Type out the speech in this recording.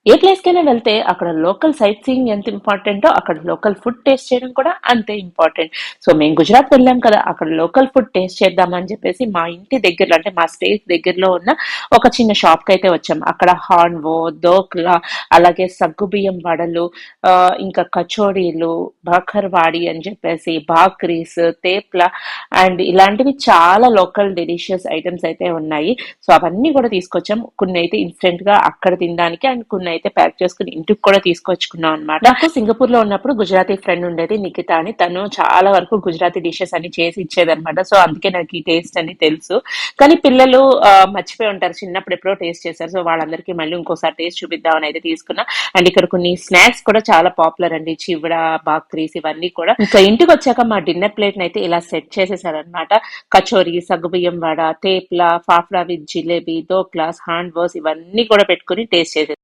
ఏ ప్లేస్‌కైనా వెళ్తే అక్కడ local sight seeing ఎంత ఇంపార్టెంటో, అక్కడ లోకల్ ఫుడ్ టేస్ట్ చేయడం కూడా అంతే ఇంపార్టెంట్. సో, మేము గుజరాత్ వెళ్ళాం కదా! అక్కడ లోకల్ ఫుడ్ టేస్ట్ చేద్దామని చెప్పేసి మా ఇంటి దగ్గరలో అంటే మా స్టేట్ దగ్గరలో ఉన్న ఒక చిన్న షాప్‌కైతే వచ్చాం. అక్కడ హాన్వో, ధోక్లా, అలాగే సగ్గుబియ్యం వడలు, ఇంకా కచోడీలు, బాకర్వాడి అని చెప్పేసి, భాక్రీస్, తేప్లా అండ్ ఇలాంటివి చాలా లోకల్ డెలిషియస్ ఐటెమ్స్ అయితే ఉన్నాయి. సో అవన్నీ కూడా తీసుకొచ్చాం. కొన్ని అయితే ఇన్స్టెంట్ గా అక్కడ తినడానికి అండ్ కొన్ని అయితే ప్యాక్ చేసుకుని ఇంటికి కూడా తీసుకొచ్చుకున్నాం అనమాట. నాకు సింగపూర్ లో ఉన్నప్పుడు గుజరాతీ ఫ్రెండ్ ఉండేది నిఖిత అని. తను చాలా వరకు గుజరాతీ డిషెస్ అని చేసి ఇచ్చేదన్నమాట. సో అందుకే నాకు ఈ టేస్ట్ అని తెలుసు. కానీ పిల్లలు మర్చిపోయి ఉంటారు, చిన్నప్పుడు ఎప్పుడో టేస్ట్ చేశారు. సో వాళ్ళందరికీ మళ్ళీ ఇంకోసారి టేస్ట్ చూపిద్దామని అయితే తీసుకున్నా. అండ్ ఇక్కడ కొన్ని స్నాక్స్ కూడా చాలా పాపులర్ అండి, చివడ, బాక్రీస్ ఇవన్నీ కూడా. ఇంకా ఇంటికి వచ్చాక మా డిన్నర్ ప్లేట్ అయితే ఇలా సెట్ చేసేసారనమాట. కచోరీ, సగ్గుబియ్యం వడ, తేప్లా, ఫాఫ్డా విత్ జిలేబీ, దోక్లాస్, హాండ్ వర్స్ ఇవన్నీ కూడా పెట్టుకుని టేస్ట్ చేసేది.